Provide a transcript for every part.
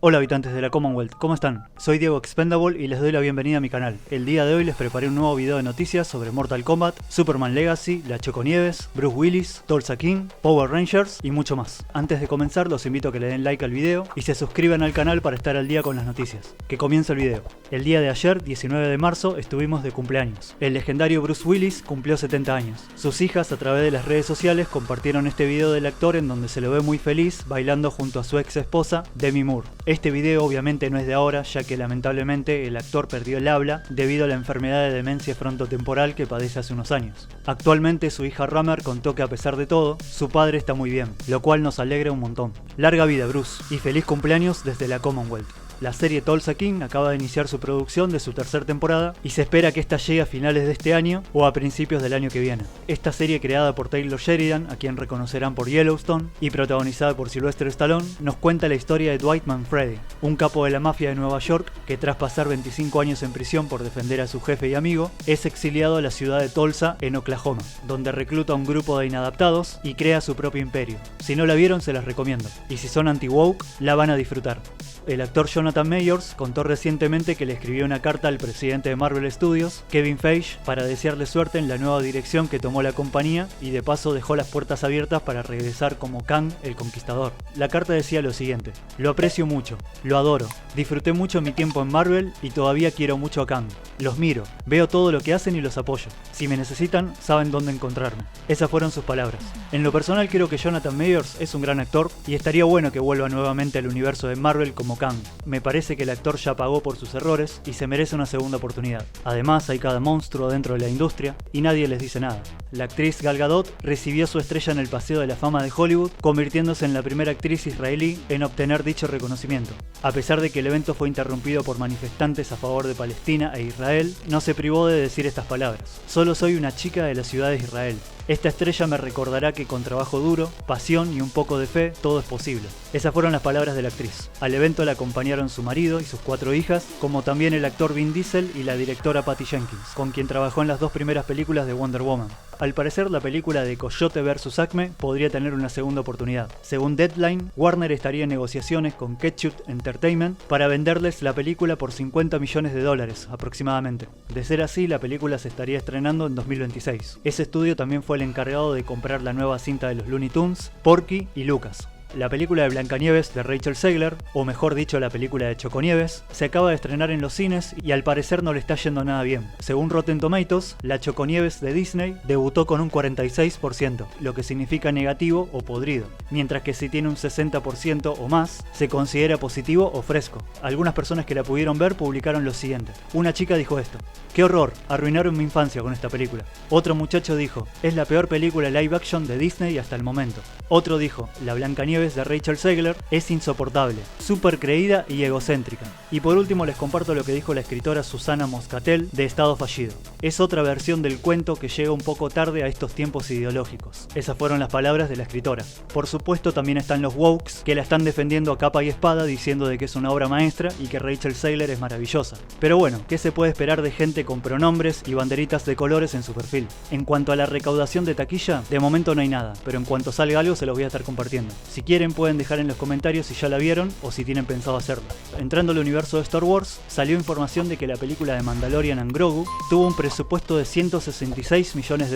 Hola habitantes de la Commonwealth, ¿cómo están? Soy Diego Expendable y les doy la bienvenida a mi canal. El día de hoy les preparé un nuevo video de noticias sobre Mortal Kombat, Superman Legacy, La Choconieves, Bruce Willis, Tulsa King, Power Rangers y mucho más. Antes de comenzar los invito a que le den like al video y se suscriban al canal para estar al día con las noticias. Que comience el video. El día de ayer, 19 de marzo, estuvimos de cumpleaños. El legendario Bruce Willis cumplió 70 años. Sus hijas a través de las redes sociales compartieron este video del actor en donde se lo ve muy feliz bailando junto a su ex esposa Demi Moore. Este video obviamente no es de ahora, ya que lamentablemente el actor perdió el habla debido a la enfermedad de demencia frontotemporal que padece hace unos años. Actualmente su hija Ramer contó que a pesar de todo, su padre está muy bien, lo cual nos alegra un montón. Larga vida Bruce, y feliz cumpleaños desde la Commonwealth. La serie Tulsa King acaba de iniciar su producción de su tercera temporada y se espera que esta llegue a finales de este año o a principios del año que viene. Esta serie, creada por Taylor Sheridan, a quien reconocerán por Yellowstone, y protagonizada por Sylvester Stallone, nos cuenta la historia de Dwight Manfredi, un capo de la mafia de Nueva York que tras pasar 25 años en prisión por defender a su jefe y amigo, es exiliado a la ciudad de Tulsa, en Oklahoma, donde recluta a un grupo de inadaptados y crea su propio imperio. Si no la vieron, se las recomiendo, y si son anti-woke, la van a disfrutar. El actor Jonathan Majors contó recientemente que le escribió una carta al presidente de Marvel Studios, Kevin Feige, para desearle suerte en la nueva dirección que tomó la compañía y de paso dejó las puertas abiertas para regresar como Kang el Conquistador. La carta decía lo siguiente: lo aprecio mucho, lo adoro, disfruté mucho mi tiempo en Marvel y todavía quiero mucho a Kang. Los miro, veo todo lo que hacen y los apoyo. Si me necesitan, saben dónde encontrarme. Esas fueron sus palabras. En lo personal creo que Jonathan Majors es un gran actor y estaría bueno que vuelva nuevamente al universo de Marvel como Kang. Me parece que el actor ya pagó por sus errores y se merece una segunda oportunidad. Además, hay cada monstruo dentro de la industria y nadie les dice nada. La actriz Gal Gadot recibió su estrella en el Paseo de la Fama de Hollywood, convirtiéndose en la primera actriz israelí en obtener dicho reconocimiento. A pesar de que el evento fue interrumpido por manifestantes a favor de Palestina e Israel, no se privó de decir estas palabras: solo soy una chica de la ciudad de Israel. Esta estrella me recordará que con trabajo duro, pasión y un poco de fe, todo es posible. Esas fueron las palabras de la actriz. Al evento la acompañaron su marido y sus 4 hijas, como también el actor Vin Diesel y la directora Patty Jenkins, con quien trabajó en las 2 primeras películas de Wonder Woman. Al parecer, la película de Coyote vs Acme podría tener una segunda oportunidad. Según Deadline, Warner estaría en negociaciones con Ketchup Entertainment para venderles la película por $50 millones aproximadamente. De ser así, la película se estaría estrenando en 2026. Ese estudio también fue el encargado de comprar la nueva cinta de los Looney Tunes, Porky y Lucas. La película de Blancanieves de Rachel Zegler, o mejor dicho la película de Choconieves, se acaba de estrenar en los cines y al parecer no le está yendo nada bien. Según Rotten Tomatoes, la Choconieves de Disney debutó con un 46%, lo que significa negativo o podrido, mientras que si tiene un 60% o más, se considera positivo o fresco. Algunas personas que la pudieron ver publicaron lo siguiente. Una chica dijo esto: ¡qué horror! Arruinaron mi infancia con esta película. Otro muchacho dijo: es la peor película live action de Disney hasta el momento. Otro dijo: la Blancanieves de Rachel Zegler es insoportable, súper creída y egocéntrica. Y por último les comparto lo que dijo la escritora Susana Moscatel de Estado Fallido: es otra versión del cuento que llega un poco tarde a estos tiempos ideológicos. Esas fueron las palabras de la escritora. Por supuesto también están los wokes que la están defendiendo a capa y espada diciendo de que es una obra maestra y que Rachel Zegler es maravillosa. Pero bueno, ¿qué se puede esperar de gente con pronombres y banderitas de colores en su perfil? En cuanto a la recaudación de taquilla, de momento no hay nada, pero en cuanto salga algo se los voy a estar compartiendo. Si quieren pueden dejar en los comentarios si ya la vieron o si tienen pensado hacerlo. Entrando al universo de Star Wars, salió información de que la película de Mandalorian and Grogu tuvo un presupuesto de $166 millones,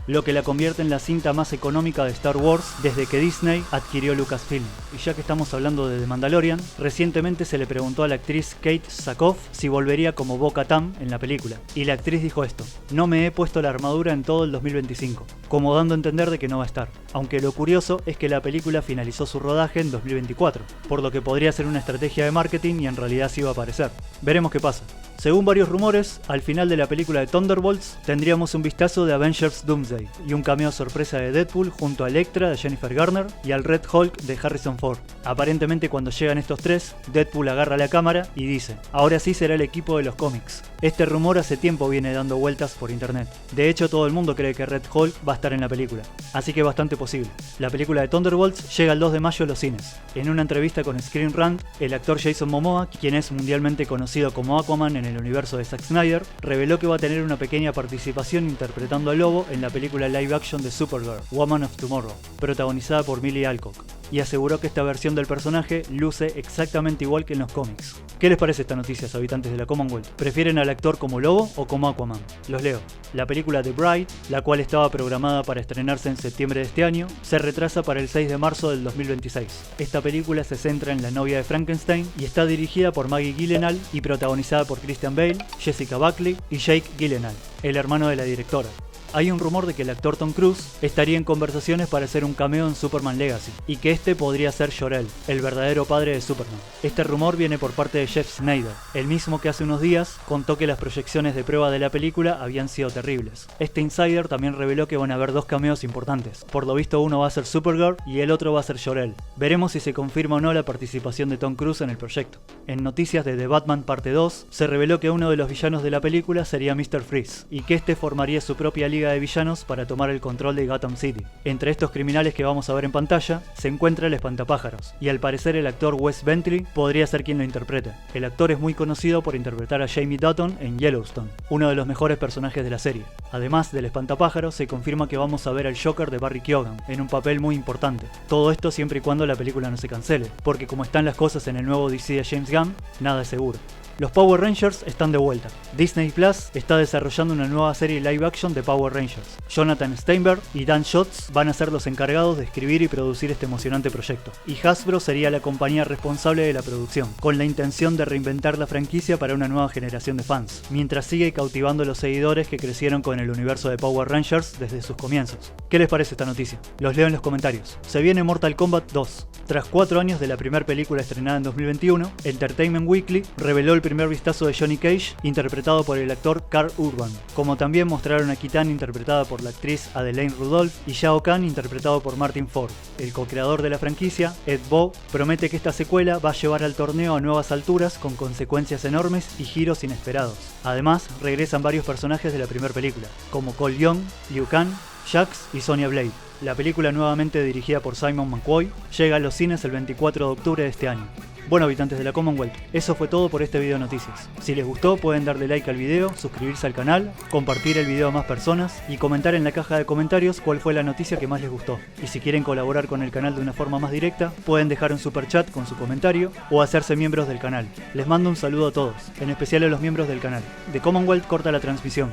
lo que la convierte en la cinta más económica de Star Wars desde que Disney adquirió Lucasfilm. Y ya que estamos hablando de The Mandalorian, recientemente se le preguntó a la actriz Kate Sackhoff si volvería como Bo-Katan en la película, y la actriz dijo esto: no me he puesto la armadura en todo el 2025, como dando a entender de que no va a estar, aunque lo curioso es que la película finalizó su rodaje en 2024, por lo que podría ser una estrategia de marketing y en realidad sí va a aparecer. Veremos qué pasa. Según varios rumores, al final de la película de Thunderbolts tendríamos un vistazo de Avengers Doomsday y un cameo sorpresa de Deadpool junto a Elektra de Jennifer Garner y al Red Hulk de Harrison Ford. Aparentemente cuando llegan estos tres, Deadpool agarra la cámara y dice: ahora sí será el equipo de los cómics. Este rumor hace tiempo viene dando vueltas por internet. De hecho todo el mundo cree que Red Hulk va a estar en la película, así que es bastante posible. La película de Thunderbolts llega el 2 de mayo a los cines. En una entrevista con Screen Rant, el actor Jason Momoa, quien es mundialmente conocido como Aquaman en el universo de Zack Snyder, reveló que va a tener una pequeña participación interpretando a Lobo en la película live action de Supergirl, Woman of Tomorrow, protagonizada por Millie Alcock. y aseguró que esta versión del personaje luce exactamente igual que en los cómics. ¿Qué les parece esta noticia, habitantes de la Commonwealth? ¿Prefieren al actor como Lobo o como Aquaman? Los leo. La película The Bride, la cual estaba programada para estrenarse en septiembre de este año, se retrasa para el 6 de marzo del 2026. Esta película se centra en la novia de Frankenstein y está dirigida por Maggie Gyllenhaal y protagonizada por Christian Bale, Jessica Buckley y Jake Gyllenhaal, el hermano de la directora. Hay un rumor de que el actor Tom Cruise estaría en conversaciones para hacer un cameo en Superman Legacy, y que este podría ser Jor-El, el verdadero padre de Superman. Este rumor viene por parte de Jeff Sneider, el mismo que hace unos días contó que las proyecciones de prueba de la película habían sido terribles. Este insider también reveló que van a haber dos cameos importantes. Por lo visto uno va a ser Supergirl y el otro va a ser Jor-El. Veremos si se confirma o no la participación de Tom Cruise en el proyecto. En noticias de The Batman Parte 2, se reveló que uno de los villanos de la película sería Mr. Freeze, y que este formaría su propia liga de villanos para tomar el control de Gotham City. Entre estos criminales que vamos a ver en pantalla, se encuentra el espantapájaros, y al parecer el actor Wes Bentley podría ser quien lo interprete. El actor es muy conocido por interpretar a Jamie Dutton en Yellowstone, uno de los mejores personajes de la serie. Además del espantapájaros, se confirma que vamos a ver al Joker de Barry Keoghan, en un papel muy importante. Todo esto siempre y cuando la película no se cancele, porque como están las cosas en el nuevo DC de James Gunn, nada es seguro. Los Power Rangers están de vuelta. Disney Plus está desarrollando una nueva serie live action de Power Rangers. Jonathan Steinberg y Dan Schutz van a ser los encargados de escribir y producir este emocionante proyecto. Y Hasbro sería la compañía responsable de la producción, con la intención de reinventar la franquicia para una nueva generación de fans, mientras sigue cautivando a los seguidores que crecieron con el universo de Power Rangers desde sus comienzos. ¿Qué les parece esta noticia? Los leo en los comentarios. Se viene Mortal Kombat 2. Tras 4 años de la primera película estrenada en 2021, Entertainment Weekly reveló el primer vistazo de Johnny Cage, interpretado por el actor Karl Urban, como también mostraron a Kitana, interpretada por la actriz Adelaine Rudolph, y Shao Kahn, interpretado por Martin Ford. El co-creador de la franquicia, Ed Boon, promete que esta secuela va a llevar al torneo a nuevas alturas con consecuencias enormes y giros inesperados. Además, regresan varios personajes de la primera película, como Cole Young, Liu Kang, Jax y Sonya Blade. La película, nuevamente dirigida por Simon McQuoid, llega a los cines el 24 de octubre de este año. Bueno, habitantes de la Commonwealth, eso fue todo por este video de noticias. Si les gustó, pueden darle like al video, suscribirse al canal, compartir el video a más personas y comentar en la caja de comentarios cuál fue la noticia que más les gustó. Y si quieren colaborar con el canal de una forma más directa, pueden dejar un super chat con su comentario o hacerse miembros del canal. Les mando un saludo a todos, en especial a los miembros del canal. The Commonwealth corta la transmisión.